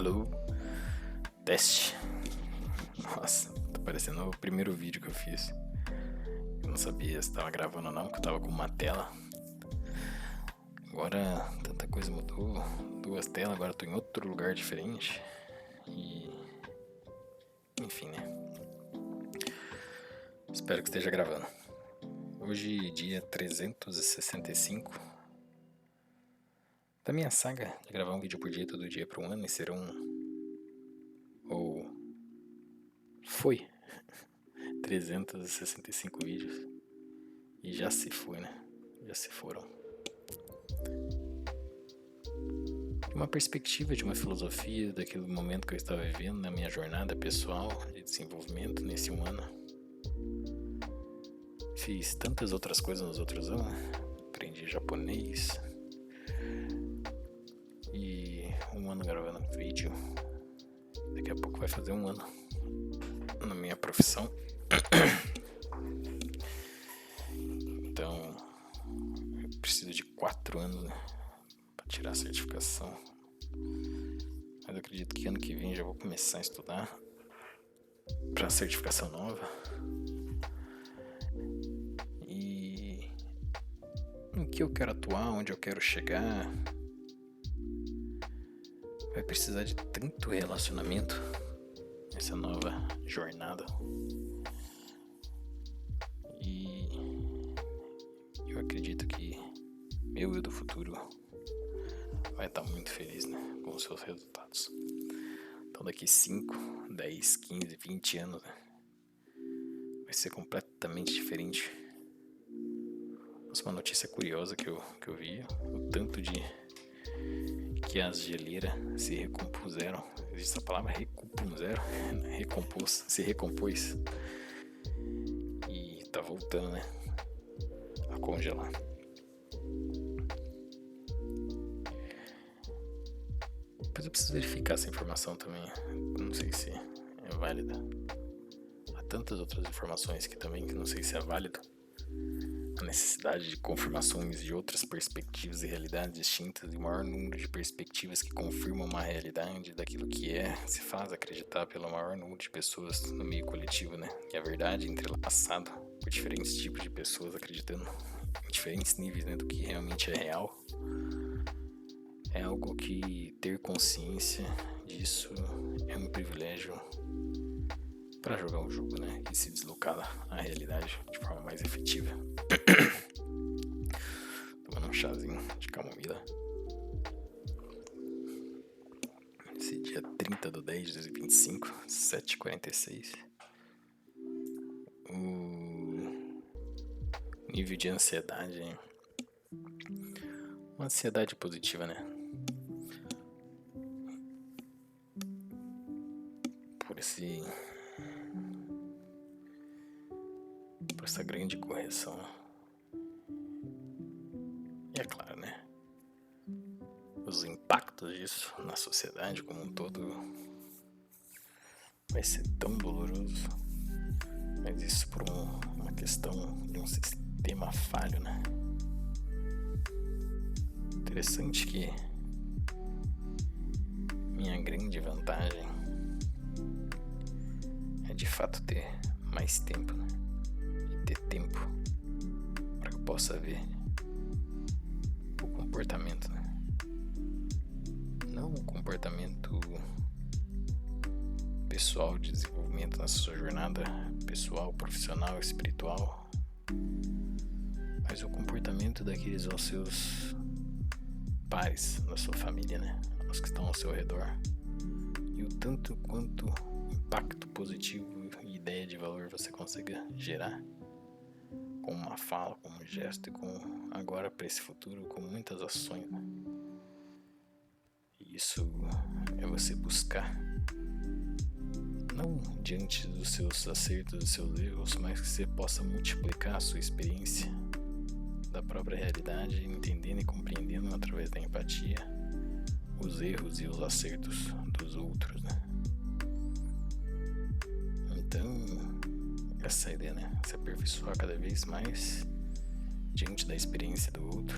Alô, teste. Nossa, tá parecendo o primeiro vídeo que eu fiz. Eu não sabia se tava gravando ou não, porque eu tava com uma tela. Agora tanta coisa mudou, 2 telas, agora eu tô em outro lugar diferente. E enfim, né? Espero que esteja gravando. Hoje, dia 365 da minha saga de gravar um vídeo por dia, todo dia por um ano, e serão, ou foi, 365 vídeos. E já se foi, né? Já se foram. Uma perspectiva de uma filosofia daquele momento que eu estava vivendo na minha jornada pessoal de desenvolvimento nesse um ano. Fiz tantas outras coisas nos outros anos. Aprendi japonês. E um ano gravando vídeo. Daqui a pouco vai fazer um ano na minha profissão. Então, eu preciso de 4 anos, né, para tirar a certificação. Mas eu acredito que ano que vem já vou começar a estudar para a certificação nova. E em que eu quero atuar, onde eu quero chegar, vai precisar de tanto relacionamento nessa nova jornada. E eu acredito que meu eu do futuro vai estar muito feliz, né, com os seus resultados. Então daqui 5, 10, 15, 20 anos, né, vai ser completamente diferente. Nossa, uma notícia curiosa que eu vi, o tanto de que as geleiras se recompuseram. Existe essa palavra recompuseram? Se recompôs. E tá voltando, né, a congelar. Depois eu preciso verificar essa informação também. Não sei se é válida. Há tantas outras informações que não sei se é válido. A necessidade de confirmações de outras perspectivas e realidades distintas, e o maior número de perspectivas que confirmam uma realidade daquilo que se faz acreditar pelo maior número de pessoas no meio coletivo, né? E a verdade entrelaçada por diferentes tipos de pessoas acreditando em diferentes níveis, né, do que realmente é real. É algo que ter consciência disso é um privilégio para jogar o jogo, né? E se deslocar à realidade de forma mais efetiva. Tomando um chazinho de camomila. Esse dia 30/10/2025, 7h46. O nível de ansiedade, uma ansiedade positiva, né? Por essa grande correção. E é claro, né, os impactos disso na sociedade como um todo vai ser tão doloroso. Mas isso por uma questão de um sistema falho, né? Interessante que minha grande vantagem é de fato ter mais tempo, né? E ter tempo para que eu possa ver o comportamento, né? Não o comportamento pessoal de desenvolvimento na sua jornada pessoal, profissional, espiritual, mas o comportamento daqueles aos seus pares, da sua família, né? Os que estão ao seu redor. E o tanto quanto impacto positivo e ideia de valor você consiga gerar com uma fala, com um gesto e com agora para esse futuro, com muitas ações, né? E isso é você buscar, não diante dos seus acertos, dos seus erros, mas que você possa multiplicar a sua experiência da própria realidade, entendendo e compreendendo através da empatia os erros e os acertos dos outros, né? Então, essa ideia, né? Se aperfeiçoar cada vez mais diante da experiência do outro,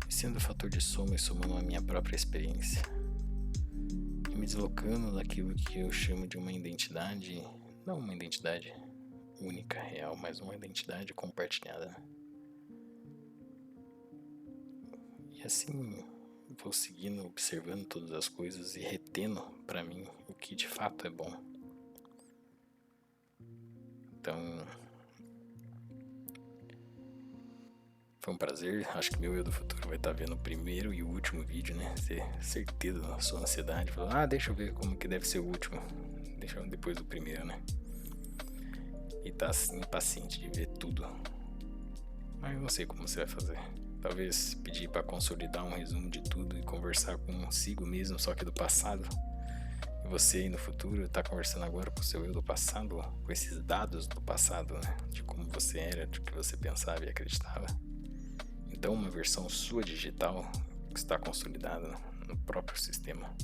e sendo fator de soma e somando a minha própria experiência. me deslocando daquilo que eu chamo de uma identidade, não uma identidade única, real, mas uma identidade compartilhada. E assim vou seguindo, observando todas as coisas e retendo pra mim o que de fato é bom. Então, foi um prazer. Acho que meu eu do futuro vai estar vendo o primeiro e o último vídeo, né? Ter certeza da sua ansiedade. Falar, deixa eu ver como que deve ser o último. Deixa eu depois do primeiro, né? E tá assim, impaciente de ver tudo. Mas eu não sei como você vai fazer. Talvez pedir para consolidar um resumo de tudo e conversar consigo mesmo, só que do passado. E você aí no futuro tá conversando agora com o seu eu do passado, com esses dados do passado, né? De como você era, do que você pensava e acreditava. Então uma versão sua digital que está consolidada no próprio sistema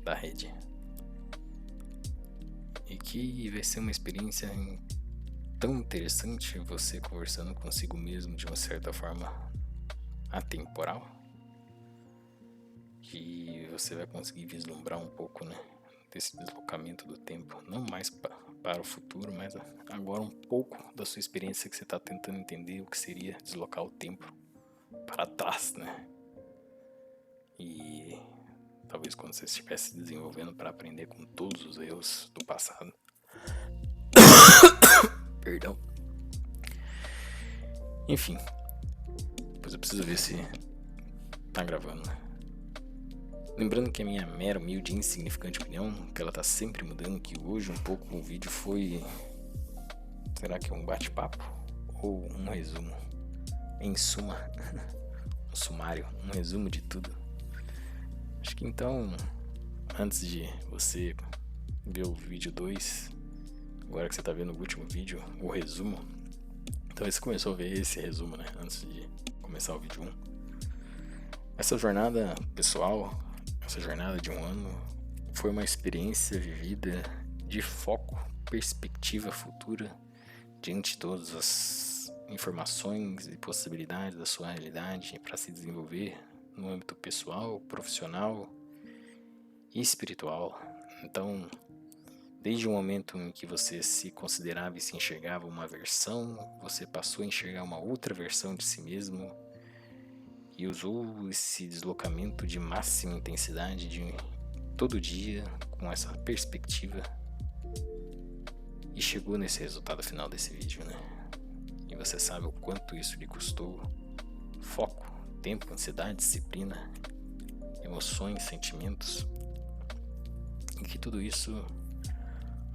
da rede. E que vai ser uma experiência tão interessante você conversando consigo mesmo de uma certa forma atemporal, que você vai conseguir vislumbrar um pouco, né, desse deslocamento do tempo, não mais para o futuro, mas agora um pouco da sua experiência que você está tentando entender o que seria deslocar o tempo para trás, né? E talvez quando você estivesse desenvolvendo para aprender com todos os erros do passado. Perdão. Enfim, depois eu preciso ver se tá gravando. Lembrando que a minha mera, humilde e insignificante opinião, que ela tá sempre mudando, que hoje um pouco o vídeo foi, será que um bate-papo ou um resumo? Em suma, um sumário, um resumo de tudo. Acho que então, antes de você ver o vídeo 2, agora que você tá vendo o último vídeo, o resumo, talvez você começou a ver esse resumo, né, antes de começar o vídeo 1. Essa jornada pessoal, essa jornada de um ano, foi uma experiência vivida de foco, perspectiva futura, diante de todas as informações e possibilidades da sua realidade para se desenvolver no âmbito pessoal, profissional e espiritual. Então, desde o momento em que você se considerava e se enxergava uma versão, você passou a enxergar uma outra versão de si mesmo e usou esse deslocamento de máxima intensidade de todo dia com essa perspectiva e chegou nesse resultado final desse vídeo, né? E você sabe o quanto isso lhe custou foco, tempo, ansiedade, disciplina, emoções, sentimentos, e que tudo isso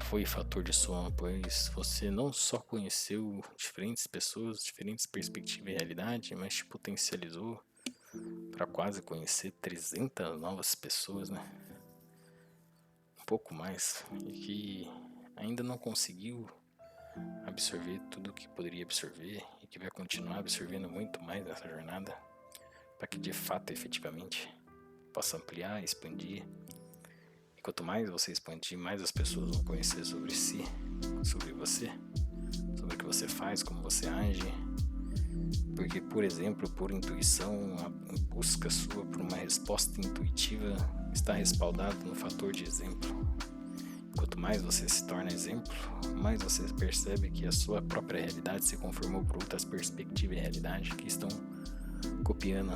foi fator de soma, pois você não só conheceu diferentes pessoas, diferentes perspectivas e realidade, mas te potencializou para quase conhecer 300 novas pessoas, né? Um pouco mais, e que ainda não conseguiu absorver tudo o que poderia absorver e que vai continuar absorvendo muito mais nessa jornada para que de fato, efetivamente, possa ampliar, expandir. E quanto mais você expandir, mais as pessoas vão conhecer sobre si, sobre você, sobre o que você faz, como você age. Porque, por exemplo, por intuição, a busca sua por uma resposta intuitiva está respaldada no fator de exemplo. Quanto mais você se torna exemplo, mais você percebe que a sua própria realidade se conformou por outras perspectivas e realidade que estão copiando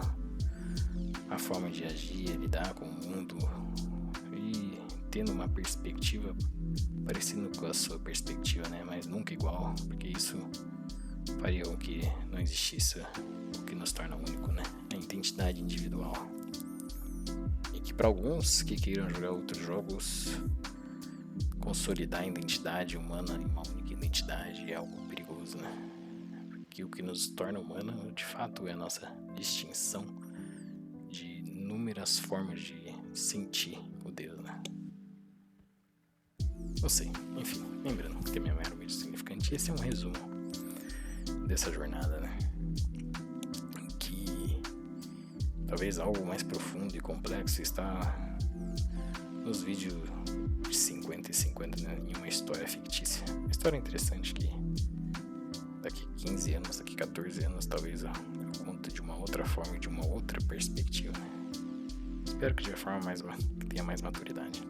a forma de agir e lidar com o mundo e tendo uma perspectiva parecida com a sua perspectiva, né? Mas nunca igual, porque isso faria com que não existisse o que nos torna único, né? A identidade individual. E que para alguns que queiram jogar outros jogos, consolidar a identidade humana em uma única identidade é algo perigoso, né? Porque o que nos torna humano, de fato, é a nossa distinção de inúmeras formas de sentir o Deus, né? Não sei, enfim, lembrando que a minha mera humilde significante, esse é um resumo dessa jornada, né? Que talvez algo mais profundo e complexo está nos vídeos de 50 e 50, né, em uma história fictícia. Uma história interessante que daqui 15 anos, daqui 14 anos, talvez eu conto de uma outra forma, de uma outra perspectiva. espero que de forma que tenha mais maturidade.